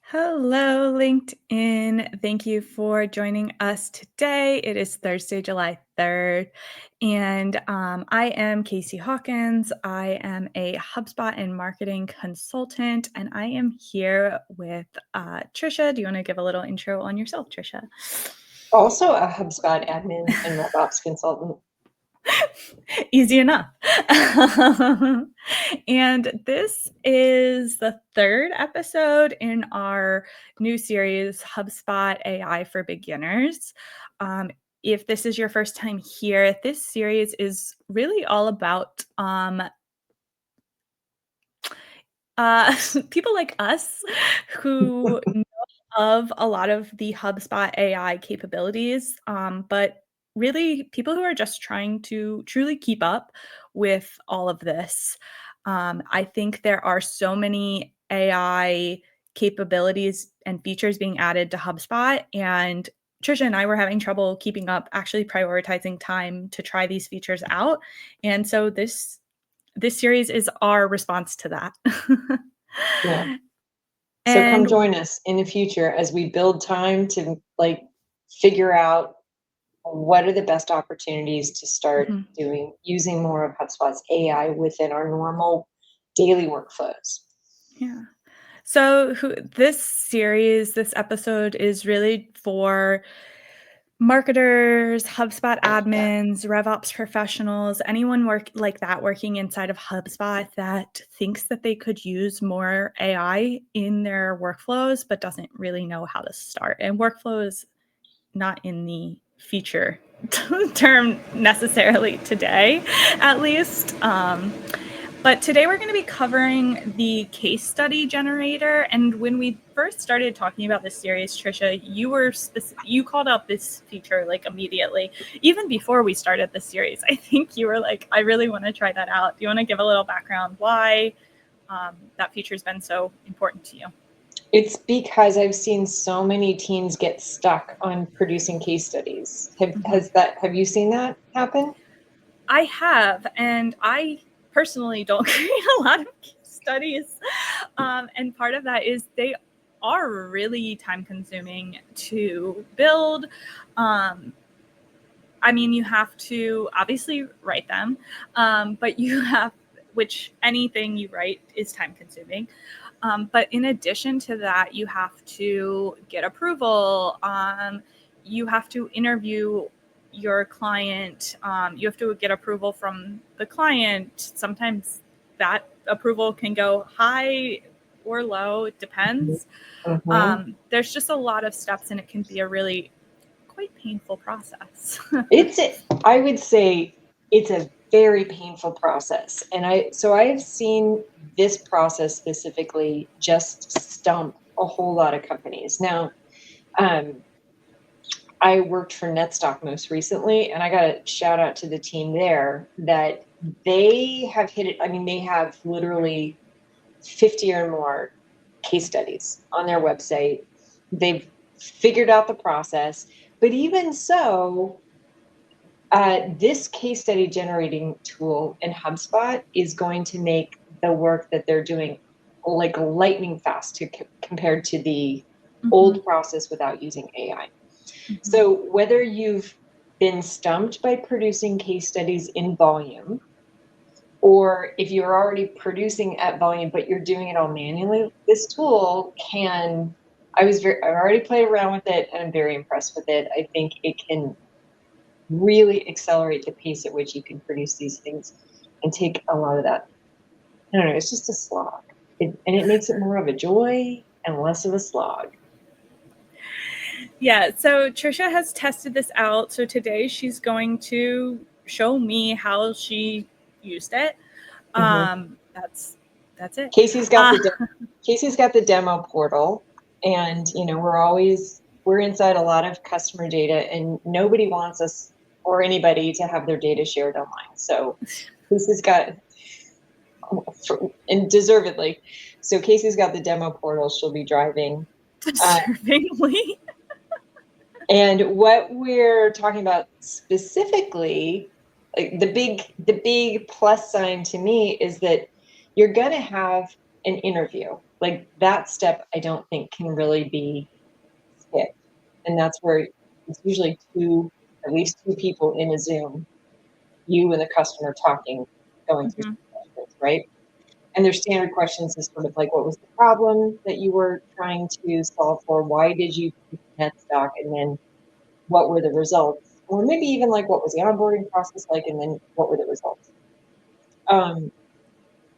Hello, LinkedIn. Thank you for joining us today. It is Thursday, July 3rd, and I am Casey Hawkins. I am a HubSpot and marketing consultant, and I am here with Trisha. Do you want to give a little intro on yourself, Trisha? Also a HubSpot admin and RevOps consultant. Easy enough. And this is the third episode in our new series, HubSpot AI for Beginners. If this is your first time here, this series is really all about people like us who know of a lot of the HubSpot AI capabilities, but really people who are just trying to truly keep up with all of this. I think there are so many AI capabilities and features being added to HubSpot, and Trisha and I were having trouble keeping up, actually prioritizing time to try these features out. And so this series is our response to that. Yeah. So come And join us in the future as we build time to figure out what are the best opportunities to start mhm, using more of HubSpot's AI within our normal daily workflows. yeah. So this episode is really for marketers, HubSpot admins, RevOps professionals, anyone working inside of HubSpot that thinks that they could use more AI in their workflows, but doesn't really know how to start. And workflow is not in the feature term necessarily today, at least. But today we're going to be covering the case study generator. And when we first started talking about this series, Trisha, you called out this feature like immediately, even before we started the series. I think you were like, I really want to try that out. Do you want to give a little background why that feature has been so important to you? It's because I've seen so many teams get stuck on producing case studies. Mm-hmm. Have you seen that happen? I have, and I personally don't create a lot of case studies. And part of that is they are really time consuming to build. Um, I mean, you have to obviously write them, but which anything you write is time consuming. But in addition to that, you have to get approval. You have to interview your client. You have to get approval from the client. Sometimes that approval can go high or low. It depends. Mm-hmm. There's just a lot of steps, and it can be a really quite painful process. I would say it's a very painful process. And I've seen this process specifically just stump a whole lot of companies. Now, I worked for Netstock most recently, and I got a shout out to the team there that they have hit it. I mean, they have literally 50 or more case studies on their website. They've figured out the process, but even so, this case study generating tool in HubSpot is going to make the work that they're doing like lightning fast compared to the Mm-hmm, old process without using AI. mm-hmm, So whether you've been stumped by producing case studies in volume, or if you're already producing at volume but you're doing it all manually, this tool can. I already played around with it and I'm very impressed with it. I think it can really accelerate the pace at which you can produce these things and take a lot of that. I don't know, it's just a slog. And it makes it more of a joy and less of a slog. yeah, so Trisha has tested this out. So today she's going to show me how she used it. Mm-hmm. That's it. Casey's got Uh, Casey's got the demo portal, and we're inside a lot of customer data, and nobody wants us or anybody to have their data shared online. So Casey's got, and deservedly, so Casey's got the demo portal. She'll be driving. Deservingly. And what we're talking about specifically, like the big plus sign to me is that you're going to have an interview. Like that step, I don't think can really be skipped. And that's where it's usually at least two people in a Zoom, you and the customer talking, going through some questions, right? And their standard questions is sort of like, what was the problem that you were trying to solve for? Why did you pick NetStock? And then what were the results? Or maybe even like, what was the onboarding process like? And then what were the results?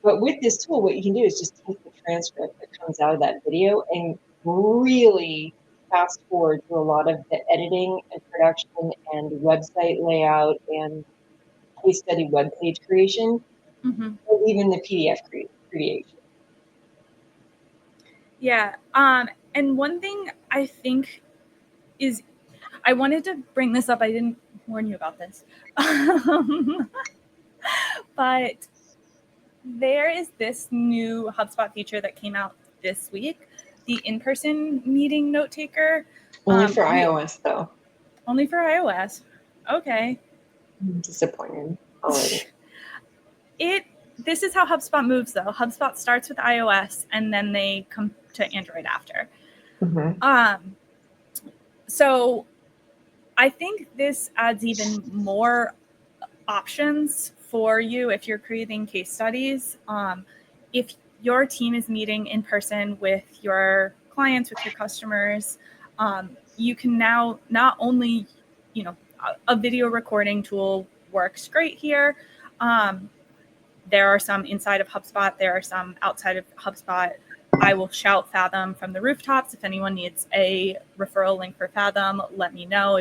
But with this tool, what you can do is just take the transcript that comes out of that video and really fast forward through a lot of the editing and production and website layout and case study web page creation, and even the PDF creation. Yeah. And one thing I think is, I wanted to bring this up. I didn't warn you about this. But there is this new HubSpot feature that came out this week, the in-person meeting note taker. Only for iOS, though. Only for iOS. Okay. I'm disappointed already. This is how HubSpot moves, though. HubSpot starts with iOS, and then they come to Android after. So I think this adds even more options for you if you're creating case studies. If your team is meeting in person with your clients, with your customers, you can now not only, a video recording tool works great here. There are some inside of HubSpot. There are some outside of HubSpot. I will shout Fathom from the rooftops. If anyone needs a referral link for Fathom, let me know.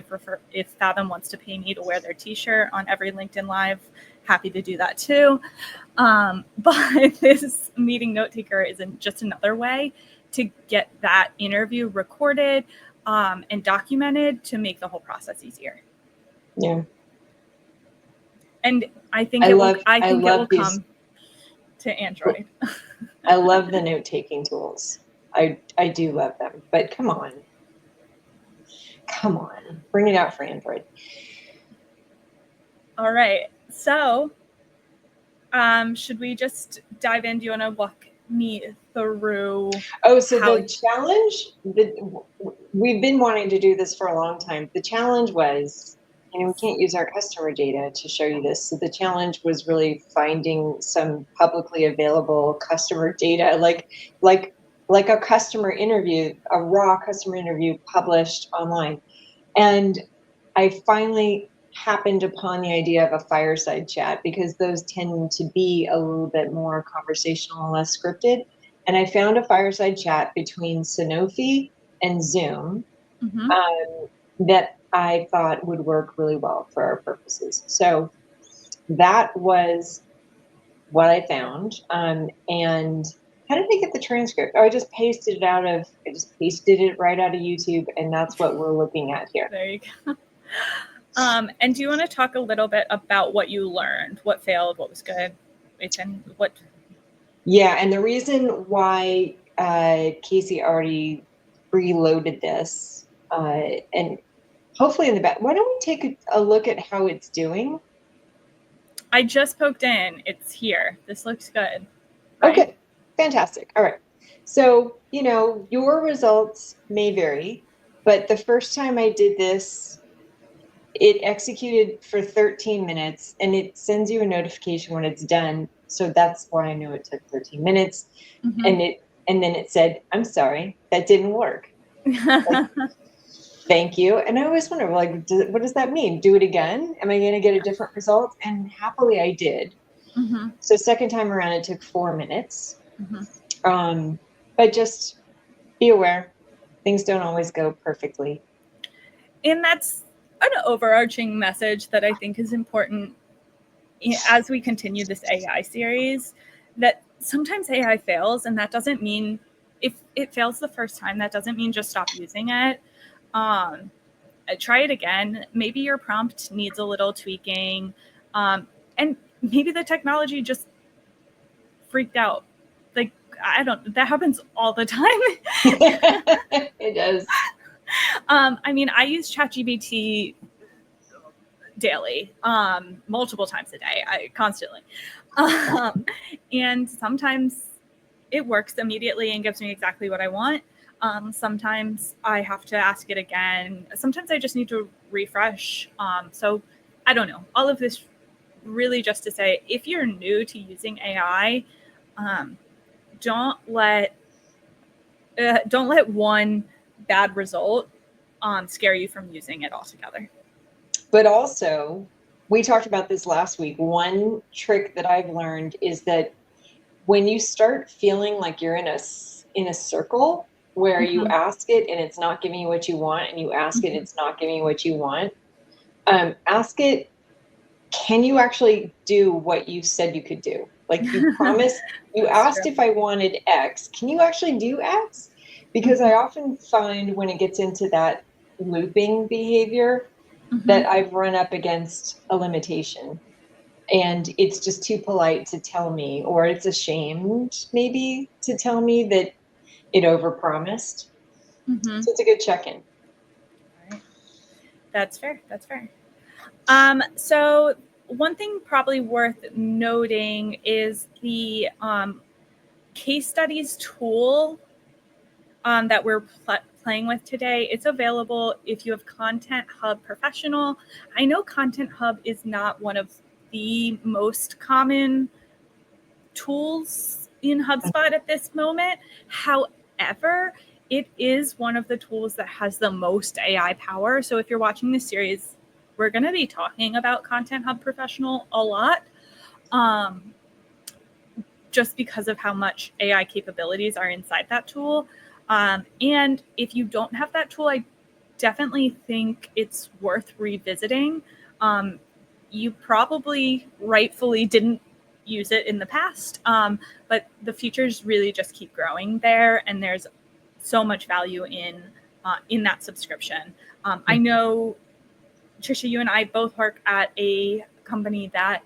If Fathom wants to pay me to wear their t-shirt on every LinkedIn Live, happy to do that too. But this meeting note taker is just another way to get that interview recorded and documented to make the whole process easier. Yeah. And I think it will come to Android. I love the note-taking tools. I do love them, but come on, bring it out for Android. All right. So, should we just dive in? Do you want to walk me through? The challenge, we've been wanting to do this for a long time. The challenge was, we can't use our customer data to show you this. So the challenge was really finding some publicly available customer data, like a customer interview, a raw customer interview published online. And I finally happened upon the idea of a fireside chat, because those tend to be a little bit more conversational and less scripted. And I found a fireside chat between Sanofi and Zoom that I thought would work really well for our purposes. So that was what I found. And how did I get the transcript? I just pasted it right out of YouTube, and that's what we're looking at here. There you go. And do you want to talk a little bit about what you learned, what failed, what was good, what? Yeah, and the reason why Casey already preloaded this, and hopefully in the back, why don't we take a look at how it's doing? I just poked in. It's here. This looks good. Right? Okay, fantastic. All right. So, your results may vary, but the first time I did this, it executed for 13 minutes, and it sends you a notification when it's done. So that's why I know it took 13 minutes. And then it said, "I'm sorry, that didn't work." Like, thank you. And I always wonder, what does that mean? Do it again? Am I going to get a different result? And happily I did. So second time around, it took 4 minutes. But just be aware, things don't always go perfectly. And that's an overarching message that I think is important as we continue this AI series, that sometimes AI fails, and that doesn't mean, if it fails the first time, that doesn't mean just stop using it. Try it again. Maybe your prompt needs a little tweaking, and maybe the technology just freaked out. That happens all the time. It does. I use ChatGPT daily, multiple times a day, constantly. And sometimes it works immediately and gives me exactly what I want. Sometimes I have to ask it again. Sometimes I just need to refresh. So I don't know. All of this really just to say, if you're new to using AI, um, don't let one bad result scare you from using it altogether. But also, we talked about this last week. One trick that I've learned is that when you start feeling like you're in a circle where you Mm-hmm. ask it and it's not giving you what you want, and you ask it, Mm-hmm. it's not giving you what you want, ask it, can you actually do what you said you could do? Like you promised, you That's asked true. if I wanted X. Can you actually do X? Because I Mm-hmm. often find when it gets into that looping behavior Mm-hmm. that I've run up against a limitation. And it's just too polite to tell me, or it's ashamed maybe to tell me that it overpromised. Mm-hmm. So it's a good check-in. Right. That's fair. That's fair. So one thing probably worth noting is the case studies tool that we're playing with today. It's available if you have Content Hub Professional. I know Content Hub is not one of the most common tools in HubSpot at this moment. However, it is one of the tools that has the most AI power. So if you're watching this series, we're going to be talking about Content Hub Professional a lot. Just because of how much AI capabilities are inside that tool. And if you don't have that tool, I definitely think it's worth revisiting. Um, you probably rightfully didn't use it in the past, but the features really just keep growing there, and there's so much value in that subscription. I know, Trisha, you and I both work at a company that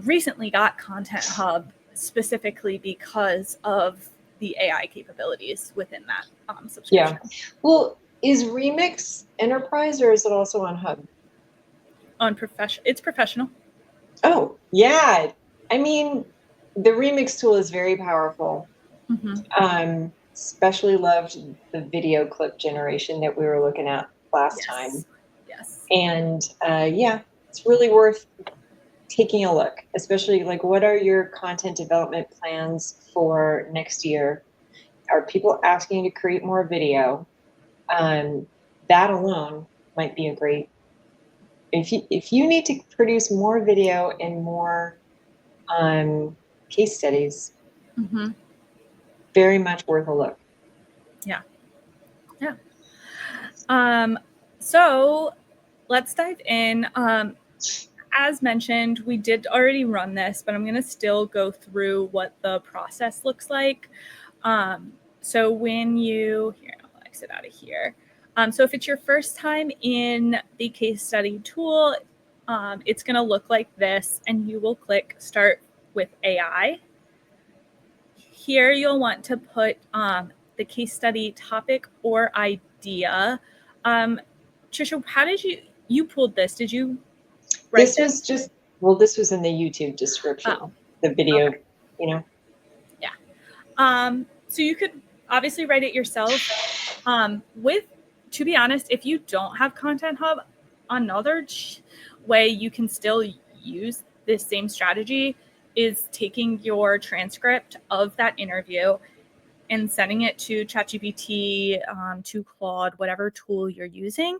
recently got Content Hub specifically because of the AI capabilities within that Yeah. subscription. Well, is Remix enterprise or is it also on Hub? It's professional. Oh, yeah. I mean, the Remix tool is very powerful. Mm-hmm. Especially loved the video clip generation that we were looking at last time. Yes. Yes. And yeah, it's really worth taking a look, especially like what are your content development plans for next year? Are people asking you to create more video? That alone might be a great, if you need to produce more video and more case studies, Mm-hmm. very much worth a look. Yeah. Yeah. Um, so let's dive in. As mentioned, we did already run this, but I'm going to still go through what the process looks like. So when here, I'll exit out of here. So if it's your first time in the case study tool, it's going to look like this, and you will click Start with AI. Here you'll want to put the case study topic or idea. Trisha, how did you pulled this? Did you write This this? was just, well, this was in the YouTube Oh, description, the video, okay. you know. Yeah. So you could obviously write it yourself. To be honest, if you don't have Content Hub, another way you can still use this same strategy is taking your transcript of that interview and sending it to ChatGPT, to Claude, whatever tool you're using.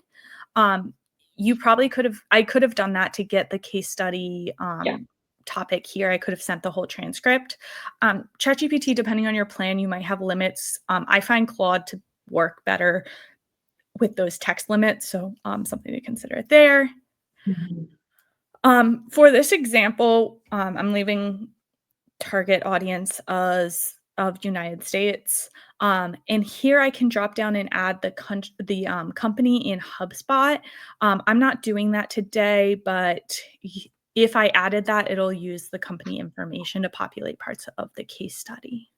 Um, I could have done that to get the case study Yeah. topic here. I could have sent the whole transcript. ChatGPT, depending on your plan, you might have limits. I find Claude to work better with those text limits. So something to consider there. Mhm. For this example, I'm leaving target audience as of United States. And here I can drop down and add the company in HubSpot. I'm not doing that today, but if I added that, it'll use the company information to populate parts of the case study.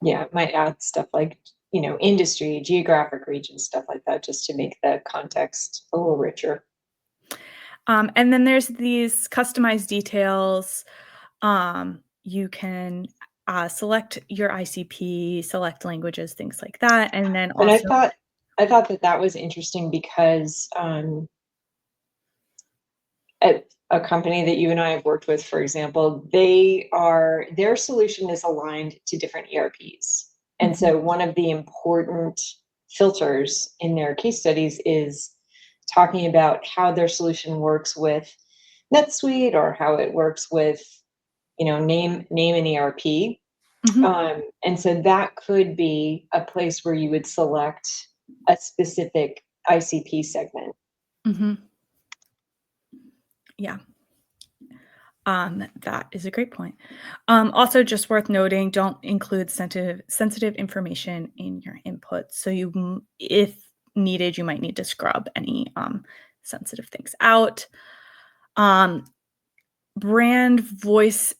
Yeah, it might add stuff like, industry, geographic region, stuff like that, just to make the context a little richer. And then there's these customized details. You can select your ICP, select languages, things like that, and then And also I thought that that was interesting because at a company that you and I have worked with, for example, their solution is aligned to different ERPs. And Mhm, so one of the important filters in their case studies is talking about how their solution works with NetSuite or how it works with, name an ERP. mhm, And so that could be a place where you would select a specific ICP segment. mhm. Yeah. That is a great point. Also just worth noting, don't include sensitive information in your input. So if needed, you might need to scrub any sensitive things out. Um, brand voice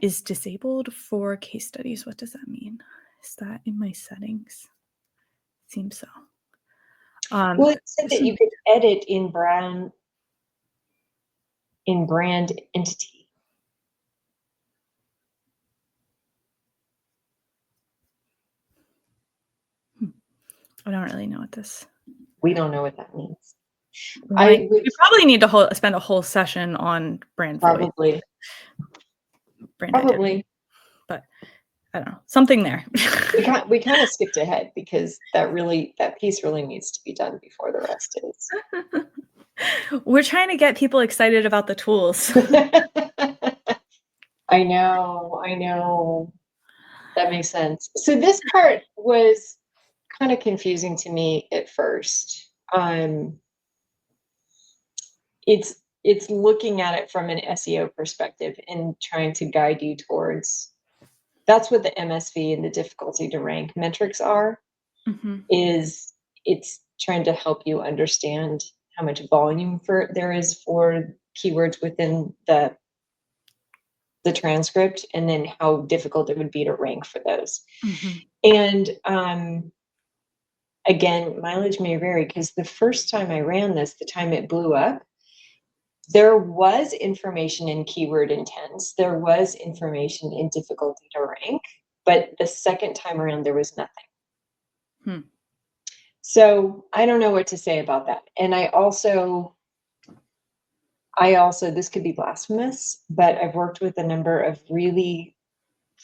is disabled for case studies. What does that mean? Is that in my settings? Seems so. Well, it said This that one, you could edit in brand entity. I don't really know what this. We don't know what that means. We I would probably need to spend a whole session on brand voice, probably brand identity, probably but I don't know, something there. we kind of skipped ahead because that piece really needs to be done before the rest is. We're trying to get people excited about the tools. I know. That makes sense. So this part was kind of confusing to me at first. It's looking at it from an SEO perspective and trying to guide you towards that's what the MSV and the difficulty to rank metrics are, Mhm, is it's trying to help you understand how much volume there is for keywords within the transcript and then how difficult it would be to rank for those. mhm, And again, mileage may vary because the first time I ran this, the time it blew up, there was information in keyword intents, there was information in difficulty to rank, but the second time around, there was nothing. hmm. So I don't know what to say about that. And I also, this could be blasphemous, but I've worked with a number of really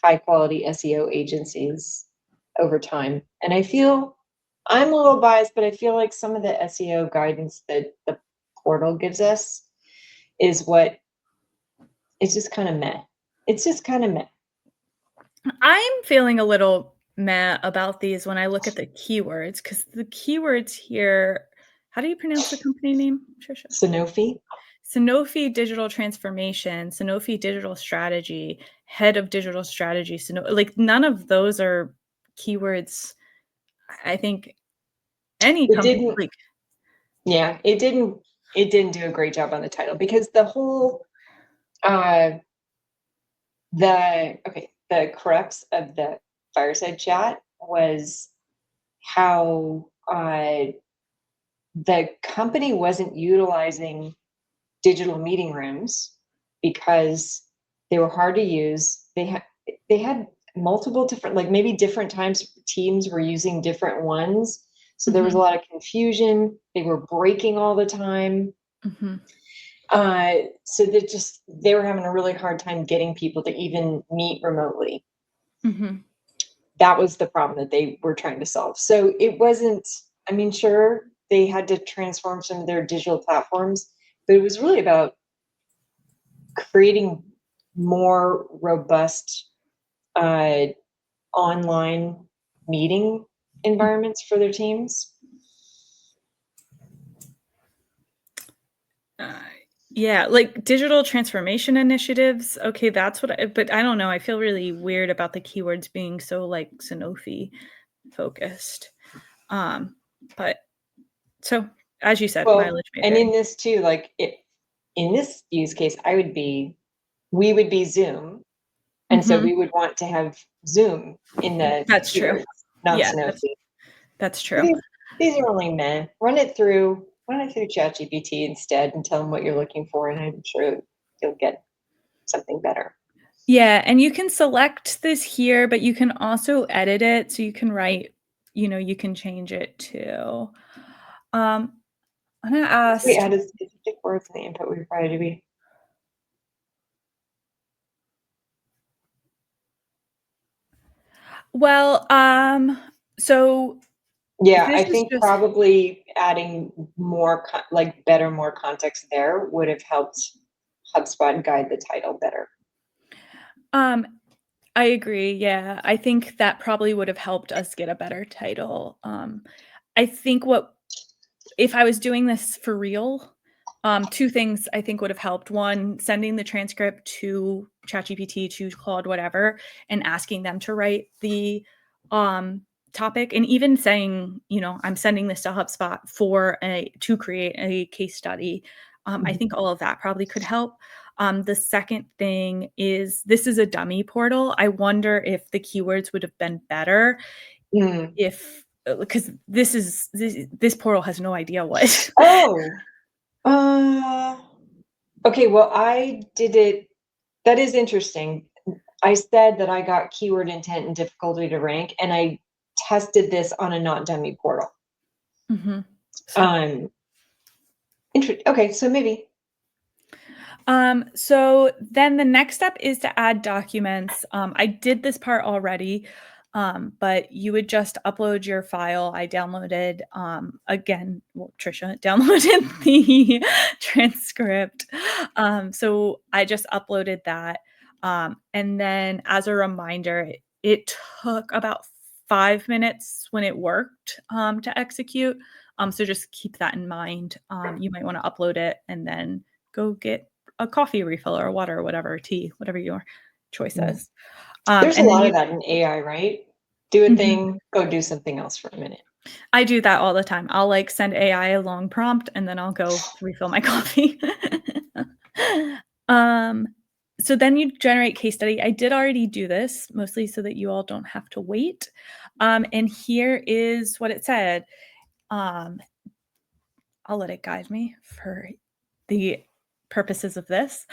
high quality SEO agencies over time. And I feel I'm a little biased, but I feel like some of the SEO guidance that the portal gives us is what it's just kind of meh. It's just kind of meh. I'm feeling a little meh about these when I look at the keywords, because the keywords here, how do you pronounce the company name, Trisha? Sanofi. Sanofi Digital Transformation, Sanofi Digital Strategy, Head of Digital Strategy, like, none of those are keywords I think any It company, didn't, like. yeah, it didn't do a great job on the title because the whole uh the crux of the fireside chat was how the company wasn't utilizing digital meeting rooms because they were hard to use. They had multiple different, like maybe different times teams were using different ones. So there was a Mhm, lot of confusion. They were breaking all the time. mhm, So they were having a really hard time getting people to even meet remotely. mhm, That was the problem that they were trying to solve. So it wasn't, I mean, sure, they had to transform some of their digital platforms, but it was really about creating more robust uh, online meeting environments for their teams. uh, yeah, like, digital transformation initiatives, okay, that's what but I don't know, I feel really weird about the keywords being so, like, Sanofi focused. Um, but so, as you said, Well, mileage may and in vary. this too, in this use case, we would be Zoom. And so Mhm. we would want to have Zoom in the That's true. keywords, not Yeah, Sanofi. that's So true. these are only meh. Run it through ChatGPT instead and tell them what you're looking for, and I'm sure you'll get something better. Yeah, and you can select this here, but you can also edit it, so you can write, you can change it too. Um, I'm gonna We ask added specific words in the input we provided to be. well, so Yeah, this I is think just probably adding more like better, more context there would have helped HubSpot guide the title better. um, I agree, yeah. I think that probably would have helped us get a better title. I think what if I was doing this for real, 2 things I think would have helped. 1, sending the transcript to ChatGPT, to Claude, whatever, and asking them to write the, um, topic, and even saying, "I'm sending this to HubSpot to create a case study." I Mhm. think all of that probably could help. The second thing is this is a dummy portal. I wonder if the keywords would have been better Mm. if because this portal has no idea what. Oh, okay. Well, I did it. That is interesting. I said that I got keyword intent and difficulty to rank, and I tested this on a not dummy portal. Mhm. So Um, okay, so maybe. so then the next step is to add documents. I did this part already, but you would just upload your file. I downloaded, again, well, Trisha downloaded the transcript. So I just uploaded that. And then as a reminder, it took about 5 minutes when it worked to execute. So just keep that in mind. You might want to upload it and then go get a coffee refill or water or whatever, tea, whatever your choice Mm. is. There's a And then lot of you that in AI, right? Do a Mhm. thing, go do something else for a minute. I do that all the time. I'll, like, send AI a long prompt, and then I'll go refill my coffee. Um, so then you generate case study. I did already do this, mostly so that you all don't have to wait. And here is what it said. Um, I'll let it guide me for the purposes of this.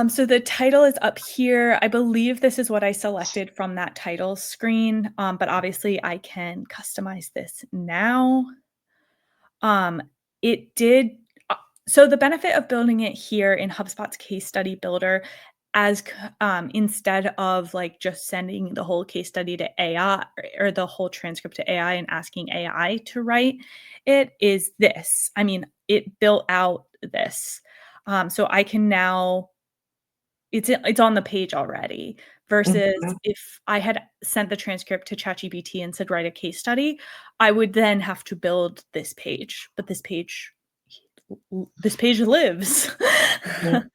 So the title is up here. I believe this is what I selected from that title screen, but obviously I can customize this now. Um, it did so the benefit of building it here in HubSpot's case study builder instead of like just sending the whole case study to AI or the whole transcript to AI and asking AI to write it is this. I mean, it built out this. So I can now it's on the page already versus Mhm. if I had sent the transcript to ChatGPT and said, "Write a case study," I would then have to build this page, but this page lives. Mhm.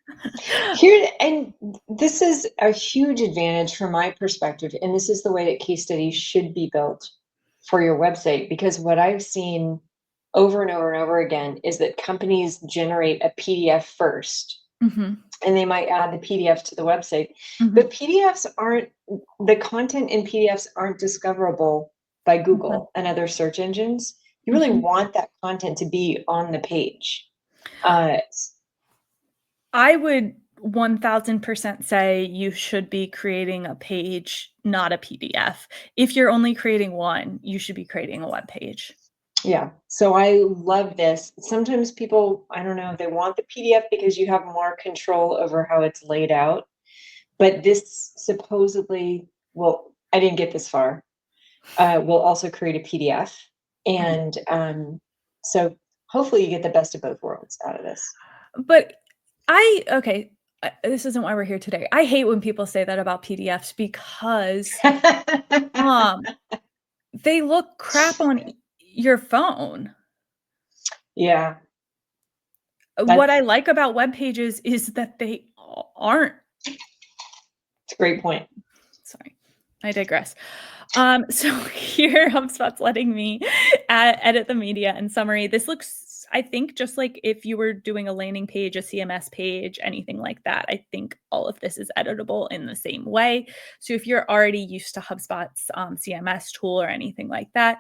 Here, and this is a huge advantage from my perspective, and this is the way that case studies should be built for your website. Because what I've seen over and over and over again is that companies generate a PDF first, Mhm, and they might add the PDF to the website. mhm, But the content in PDFs aren't discoverable by mhm, Google and other search engines. You really mhm. want that content to be on the page. Uh, I would 1000% say you should be creating a page, not a PDF. If you're only creating one, you should be creating a web page. Yeah. So I love this. Sometimes people, I don't know, they want the PDF because you have more control over how it's laid out. But this supposedly, well, I didn't get this far. Will also create a PDF. Mhm. And so hopefully you get the best of both worlds out of this. But okay, this isn't why we're here today. I hate when people say that about PDFs because, um, they look crap on your phone. Yeah, What I that's like about web pages is that they aren't. a great point. Sorry, I digress. So here HubSpot's letting me edit the media and summary. This looks, I think, just like if you were doing a landing page, a CMS page, anything like that. I think all of this is editable in the same way. So if you're already used to HubSpot's CMS tool or anything like that,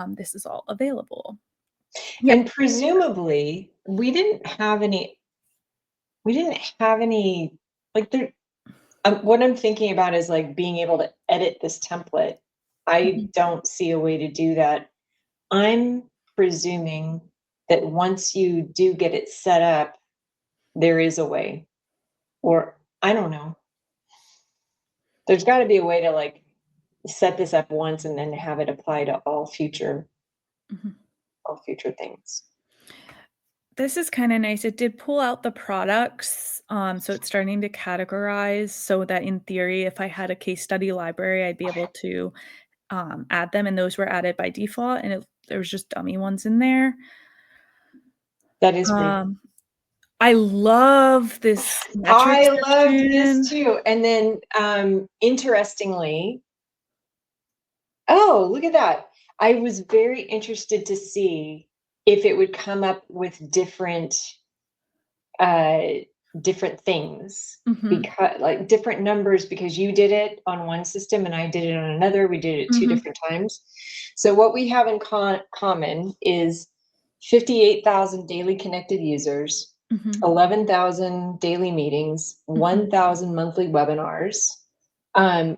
this is all available. Yep. And presumably we didn't have any like there. What I'm thinking about is like being able to edit this template. I don't see a way to do that. I'm presuming that once you do get it set up, there is a way, or I don't know. There's got to be a way to like set this up once and then have it apply to all future things. This is kind of nice. It did pull out the products. So it's starting to categorize so that in theory, if I had a case study library, I'd be able to add them. And those were added by default. And there was just dummy ones in there. That is pretty cool. I love this metrics I loved section. this too. And then interestingly, oh, look at that. I was very interested to see if it would come up with different things, because like different numbers, because you did it on one system and I did it on another. We did it 2 different times. So what we have in common is 58,000 daily connected users, 11,000 daily meetings, 1,000 monthly webinars.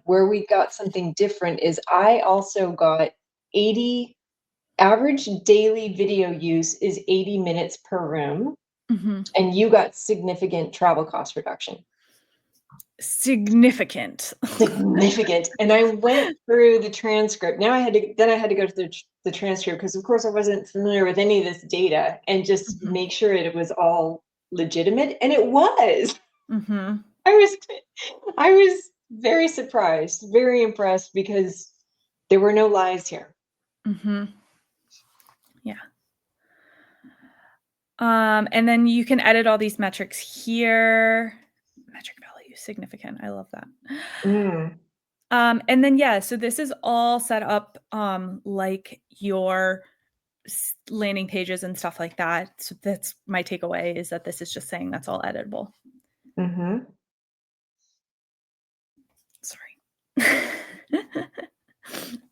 Where we got something different is I also got 80 average daily video use is 80 minutes per room. And you got significant travel cost reduction. Significant. And I went through the transcript. Now I had to go to the transcript, because of course I wasn't familiar with any of this data, and just make sure it was all legitimate. And it was. I was very surprised, very impressed, because there were no lies here. Yeah. And then you can edit all these metrics here. Metric value, significant. I love that. And then, yeah, so this is all set up like your landing pages and stuff like that. So that's my takeaway, is that this is just saying that's all editable. Sorry.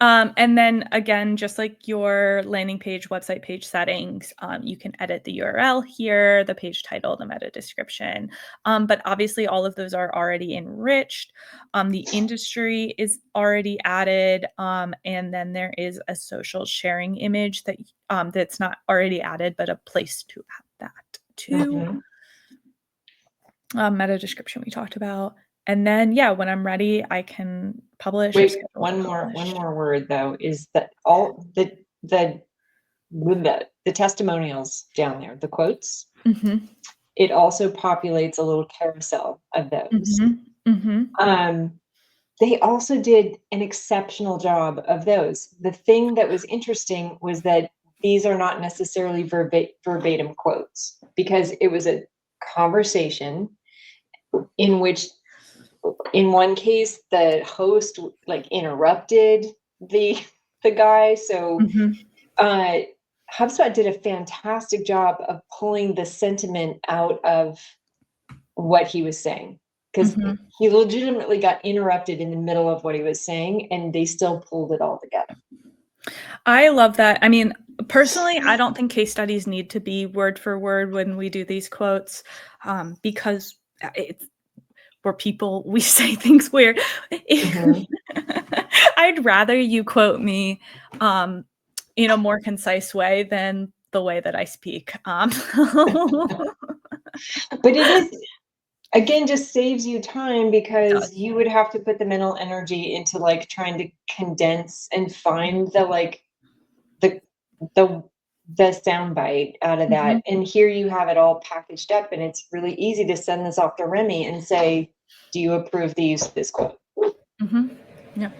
And then again, just like your landing page, website page settings, you can edit the URL here, the page title, the meta description. But obviously all of those are already enriched. The industry is already added. And then there is a social sharing image that that's not already added, but a place to add that to. Meta description we talked about. And then, yeah, when I'm ready, I can publish. Wait, one more word though, is that all the testimonials down there, the quotes, it also populates a little carousel of those. They also did an exceptional job of those. The thing that was interesting was that these are not necessarily verbatim quotes, because it was a conversation in which, in one case, the host like interrupted the guy. So HubSpot did a fantastic job of pulling the sentiment out of what he was saying, because he legitimately got interrupted in the middle of what he was saying, and they still pulled it all together. I love that. I mean, personally, I don't think case studies need to be word for word when we do these quotes, because we're people, we say things weird. I'd rather you quote me in a more concise way than the way that I speak. But it is, again, just saves you time, because you would have to put the mental energy into like trying to condense and find the like the sound bite out of that. And here you have it all packaged up, and it's really easy to send this off to Remy and say, do you approve the use of this quote? Yeah.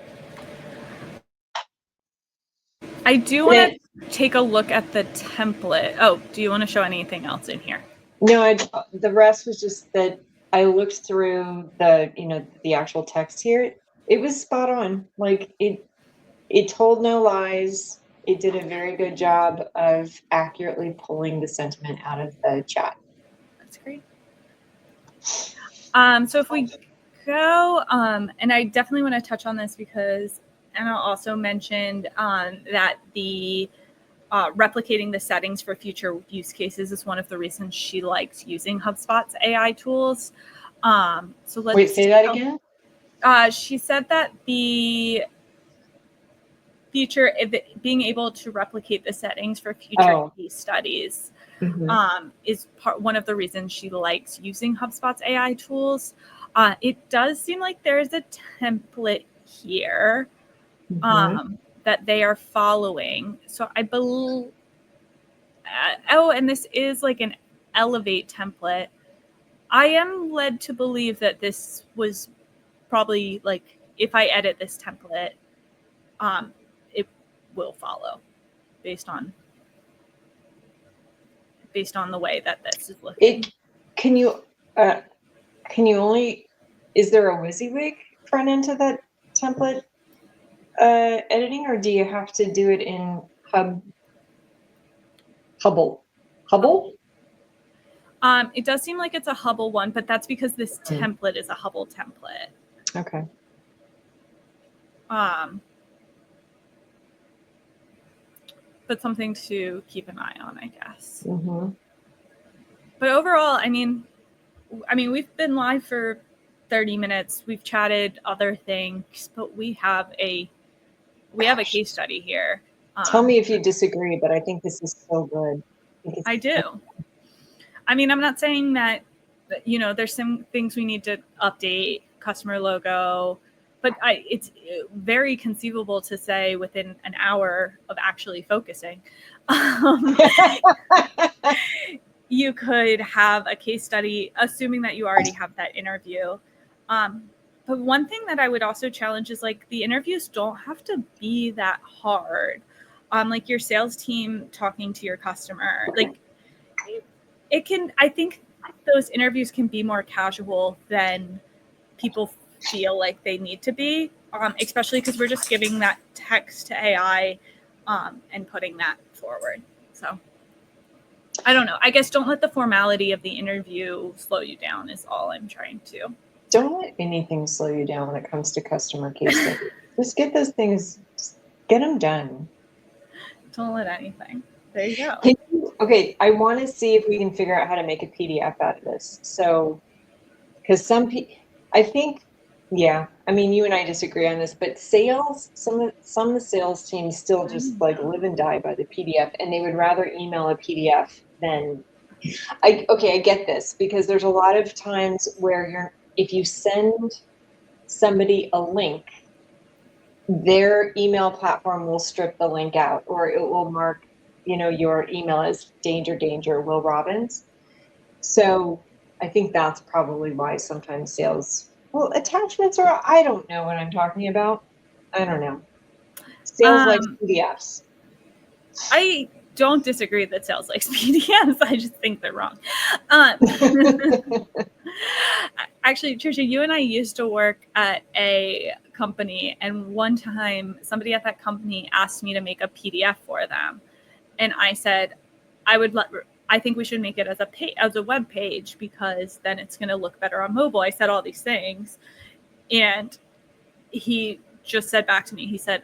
I do want to take a look at the template. Oh, do you want to show anything else in here? No, the rest was just that I looked through the actual text here. It was spot on. Like it told no lies. It did a very good job of accurately pulling the sentiment out of the chat. That's great. So if we go, and I definitely want to touch on this because Anna also mentioned that the replicating the settings for future use cases is one of the reasons she likes using HubSpot's AI tools. So let's wait, say that again. She said that the feature, being able to replicate the settings for future case studies, is one of the reasons she likes using HubSpot's AI tools. It does seem like there's a template here that they are following. So I believe, and this is like an Elevate template. I am led to believe that this was probably like, if I edit this template, it will follow based on the way that this is looking. Can you only, is there a WYSIWYG front end to that template editing, or do you have to do it in Hubble? It does seem like it's a Hubble one, but that's because this template is a Hubble template. Okay. But something to keep an eye on, I guess. But overall, I mean, we've been live for 30 minutes. We've chatted other things, but we have a case study here. Tell me if you disagree, but I think this is so good. I do. I mean, I'm not saying that, there's some things we need to update, customer logo, but it's very conceivable to say within an hour of actually focusing, you could have a case study, assuming that you already have that interview. But one thing that I would also challenge is like the interviews don't have to be that hard. Like your sales team talking to your customer, like it can, I think those interviews can be more casual than people feel like they need to be, especially because we're just giving that text to AI and putting that forward. So I don't know. I guess don't let the formality of the interview slow you down is all I'm trying to. Don't let anything slow you down when it comes to customer case studies. Just get those things, get them done. Don't let anything. There you go. Okay, I want to see if we can figure out how to make a PDF out of this. So, because some people, I think, yeah, I mean, you and I disagree on this, but sales, some of the sales teams still just like live and die by the PDF, and they would rather email a PDF than, I get this, because there's a lot of times where if you send somebody a link, their email platform will strip the link out, or it will mark, your email as danger, Will Robbins. So I think that's probably why sometimes attachments are, I don't know what I'm talking about. I don't know. Sales likes PDFs. I don't disagree that sales likes PDFs. I just think they're wrong. Actually, Trisha, you and I used to work at a company, and one time somebody at that company asked me to make a PDF for them. And I said, I think we should make it as a web page, because then it's going to look better on mobile. I said all these things, and he just said back to me, he said,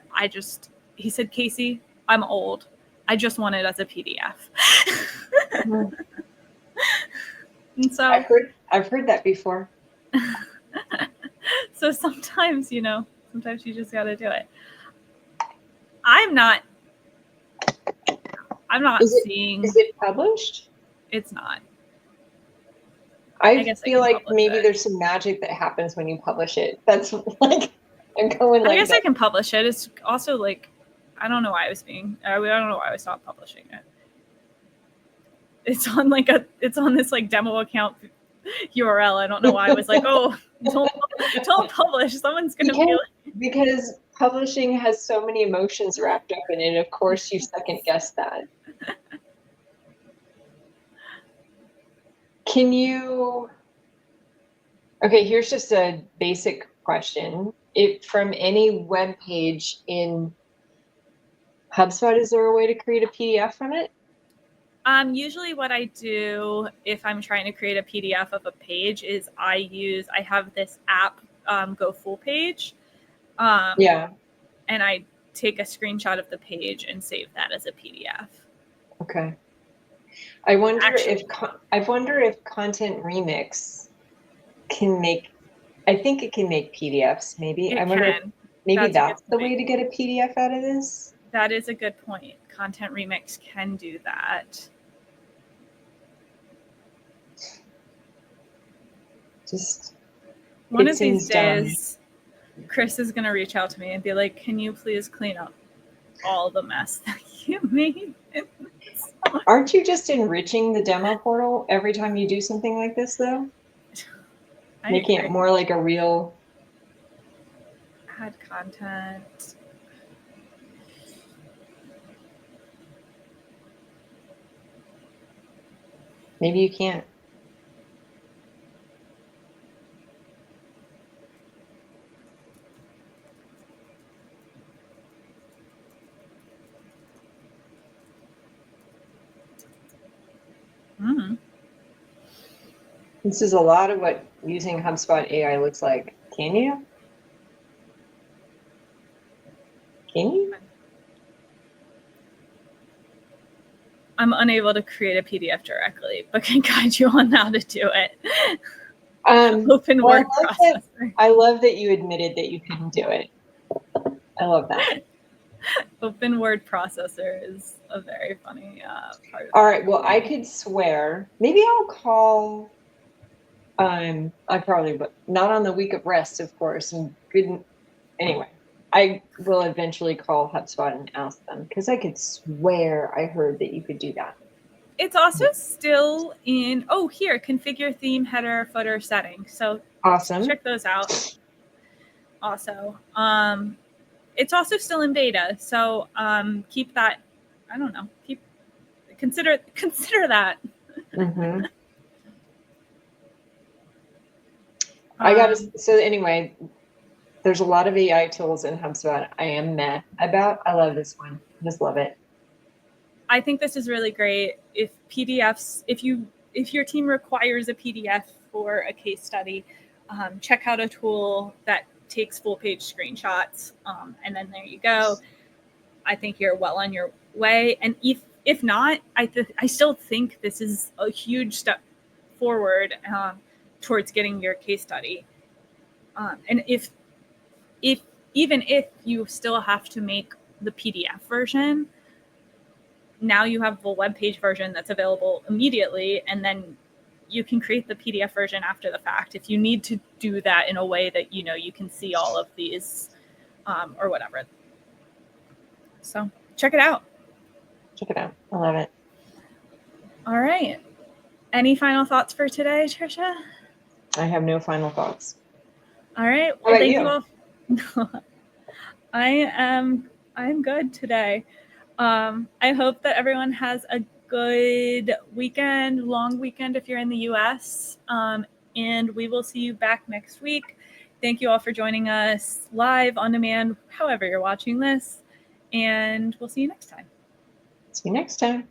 Casey, I'm old. I just want it as a PDF. And so I've heard that before. So sometimes you just got to do it. I'm not seeing. Is it published? It's not. I feel like maybe there's some magic that happens when you publish it. That's like, I'm going like, I guess I can publish it. It's also like, I don't know why I don't know why I stopped publishing it. It's on this like demo account URL. I don't know why I was like, oh, don't publish. Someone's going to feel it. Because publishing has so many emotions wrapped up in it. Of course, you second guess that. Can you? Okay, here's just a basic question. If from any web page in HubSpot, is there a way to create a PDF from it? Usually what I do if I'm trying to create a PDF of a page is I have this app, Go Full Page. Yeah. And I take a screenshot of the page and save that as a PDF. Okay. I wonder if Content Remix can make, I think it can make PDFs, maybe. It I wonder if can. maybe That's a good that's the point. way to get a PDF out of this. That is a good point. Content Remix can do that. Just, One it of these seems dumb. days, Chris is going to reach out to me and be like, can you please clean up all the mess that you made? Aren't you just enriching the demo portal every time you do something like this, though? Making it more like a real... Add content. Maybe you can't. This is a lot of what using HubSpot AI looks like. Can you? Can you? I'm unable to create a PDF directly, but can guide you on how to do it. Open word processor. I love that you admitted that you couldn't do it. I love that. Open word processor is a very funny part of All right. Well, I could swear. Maybe I'll call. I probably, but not on the week of rest, of course. And good. Anyway, I will eventually call HubSpot and ask them, because I could swear I heard that you could do that. It's also still in, oh, here, configure theme, header, footer settings. So awesome. Check those out. Also, it's also still in beta. So keep that, I don't know, consider that. Mm-hmm. I gotta, so anyway, there's a lot of AI tools in HubSpot I am meh about. I love this one. Just love it. I think this is really great. If PDFs, if your team requires a PDF for a case study, check out a tool that takes full page screenshots, and then there you go. I think you're well on your way. And if not, I still think this is a huge step forward towards getting your case study. And if even if you still have to make the PDF version, now you have a web page version that's available immediately, and then you can create the PDF version after the fact if you need to do that in a way that you can see all of these or whatever. So check it out. Check it out. I love it. All right. Any final thoughts for today, Trisha? I have no final thoughts. All right. Well, thank you all. I'm good today. I hope that everyone has a good weekend, long weekend if you're in the US. And we will see you back next week. Thank you all for joining us live, on demand, however you're watching this. And we'll see you next time. See you next time.